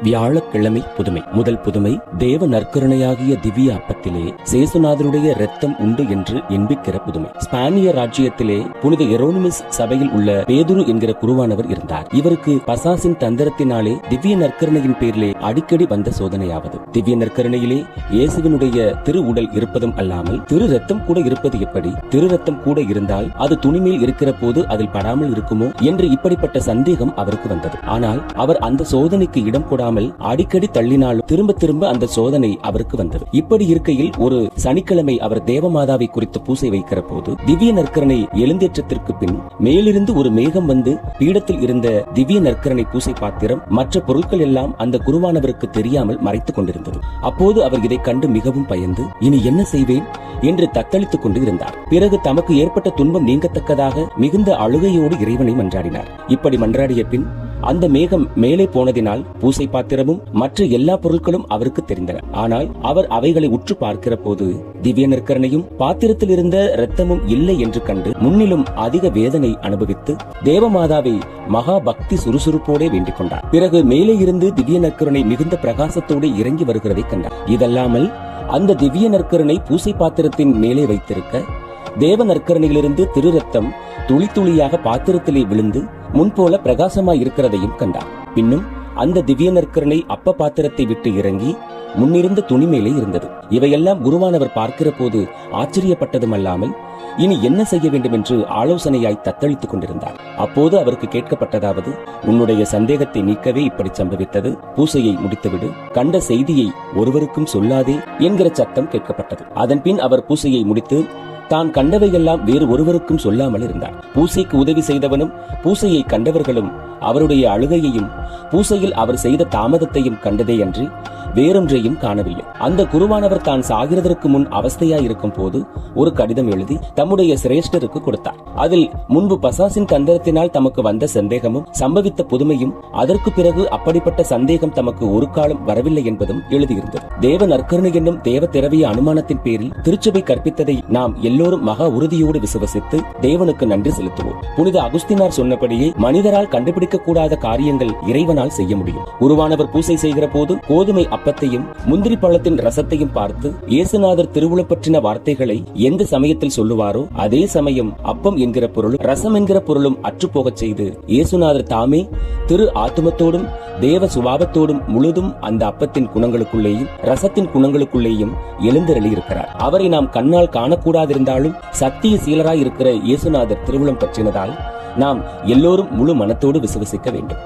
வியாழக்கிழமை புதுமை. முதல் புதுமை, தேவ நற்கருணையாகிய திவ்ய அப்பத்திலே சேசுநாதருடைய இரத்தம் உண்டு என்று எண்பிக்கிற புதுமை. ஸ்பானிய ராஜ்யத்திலே புனித எரோனிமஸ் சபையில் உள்ள பேதுரு என்கிற குருவானவர் இருந்தார். இவருக்கு பசாசின் தந்திரத்தினாலே திவ்ய நற்கருணையின் பேரிலே அடிக்கடி வந்த சோதனையாவது, திவ்ய நற்கருணையிலே இயேசுவினுடைய திரு உடல் இருப்பதும் அல்லாமல் திரு ரத்தம் கூட இருப்பது எப்படி? திரு ரத்தம் கூட இருந்தால் அது துணிமேல் இருக்கிற போது அதில் படாமல் இருக்குமோ என்று இப்படிப்பட்ட சந்தேகம் அவருக்கு வந்தது. ஆனால் அவர் அந்த சோதனைக்கு இடம் கொடாமல் அடிக்கடி தள்ளினாலும் திரும்ப திரும்ப அந்த சோதனை அவருக்கு வந்தது. இப்படி இருக்கையில் ஒரு சனிக்கிழமை அவர் தேவமாதாவை குறித்து பூசை வைக்கிற போது திவ்ய நற்கரணை எழுந்தேற்றத்திற்கு பின் மேலிருந்து ஒரு மேகம் வந்து பீடத்தில் இருந்த திவ்ய நற்கரணை பூசை பாத்திரம் மற்ற பொருட்கள் எல்லாம் அந்த குருவானவருக்கு தெரியாமல் மறைத்துக் கொண்டிருந்தது. அப்போது அவர் இதை கண்டு மிகவும் பயந்து இனி என்ன செய்வேன் என்று தத்தளித்துக் கொண்டு இருந்தார். பிறகு தமக்கு ஏற்பட்ட துன்பம் நீங்கத்தக்கதாக மிகுந்த அழுகையோடு இறைவனை மன்றாடினார். இப்படி மன்றாடிய பின் அந்த மேகம் மேலே போனதினால் பூசை பாத்திரமும் மற்ற எல்லா பொருட்களும் அவருக்கு தெரிந்தன. ஆனால் அவர் அவைகளை உற்று பார்க்கிற போது திவ்ய நற்கரணையும் பாத்திரத்தில் இருந்த இரத்தமும் இல்லை என்று கண்டு முன்னிலும் அதிக வேதனை அனுபவித்து தேவமாதாவை மகா பக்தி சுறுசுறுப்போட வேண்டிக் கொண்டார். பிறகு மேலே இருந்து திவ்ய நற்கருணை மிகுந்த பிரகாசத்தோடு இறங்கி வருகிறதை கண்டார். இதல்லாமல் அந்த திவ்ய நற்கருணை பூசை பாத்திரத்தின் மேலே வைத்திருக்க தேவ நற்கரணையிலிருந்து திரு ரத்தம் துளி துளியாக பாத்திரத்திலே விழுந்து முன்போல பிரகாசமாய் இருக்கிறதையும் கண்டார். பின்னும் அந்த திவ்ய நற்கருணை அப்ப பாத்திரத்தை விட்டு இறங்கி முன்னிருந்த துணி மேலே இருந்தது. இவையெல்லாம் குருவானவர் பார்க்கிற போது ஆச்சரியப்பட்டதும் அல்லாமல் இனி என்ன செய்ய வேண்டும் என்று ஆலோசனையாய் தத்தளித்துக் கொண்டிருந்தார். அப்போது அவருக்கு கேட்கப்பட்டதாவது, உன்னுடைய சந்தேகத்தை நீக்கவே இப்படி சம்பவித்தது, பூசையை முடித்துவிடு, கண்ட செய்தியை ஒருவருக்கும் சொல்லாதே என்கிற சத்தம் கேட்கப்பட்டது. அதன் பின் அவர் பூசையை முடித்து தான் கண்டவையெல்லாம் வேறு ஒருவருக்கும் சொல்லாமல் இருந்தார். பூசைக்கு உதவி செய்தவனும் பூசையை கண்டவர்களும் அவருடைய அழுகையையும் பூசையில் அவர் செய்த தாமதத்தையும் கண்டதே அன்றி வேறொன்றையும் காணவில்லை. அந்த குருவானவர் தான் சாகிறதற்கு முன் அவஸ்தையாய் இருக்கும் போது ஒரு கடிதம் எழுதி தம்முடைய சிரேஷ்டருக்கு கொடுத்தார். அதில் முன்பு பசாசின் தந்திரத்தினால் தமக்கு வந்த சந்தேகமும் சம்பவித்த புதுமையும் அதற்கு பிறகு அப்படிப்பட்ட சந்தேகம் தமக்கு ஒரு காலம் வரவில்லை என்பதும் எழுதியிருந்தது. தேவ நற்கருணை என்னும் தேவ திரவிய அனுமானத்தின் பேரில் திருச்சபை கற்பித்ததை நாம் எல்லோரும் மகா உறுதியோடு விசுவசித்து தேவனுக்கு நன்றி செலுத்துவோம். புனித அகுஸ்தினார் சொன்னபடியே மனிதரால் கண்டுபிடிக்க கூடாத காரியங்கள் இறைவனால் செய்ய முடியும். குருவானவர் பூசை செய்கிற போது கோதுமை அப்பத்தையும் முந்திரி பழத்தின் ரசத்தையும் பார்த்து இயேசுநாதர் திருவுள பற்றின வார்த்தைகளை எந்த சமயத்தில் சொல்லுவாரோ அதே சமயம் அப்பம் என்கிற பொருளும் ரசம் என்கிற பொருளும் அற்றுப்போகச் செய்து இயேசுநாதர் தாமே திரு ஆத்துமத்தோடும் தேவ சுபாவத்தோடும் முழுதும் அந்த அப்பத்தின் குணங்களுக்குள்ளேயும் ரசத்தின் குணங்களுக்குள்ளேயும் எழுந்தருளி இருக்கிறார். அவரை நாம் கண்ணால் காணக்கூடாதிருந்தாலும் சத்திய சீலராய் இருக்கிற இயேசுநாதர் திருவுளம் பற்றினதால் நாம் எல்லோரும் முழு மனத்தோடு விசுவசிக்க வேண்டும்.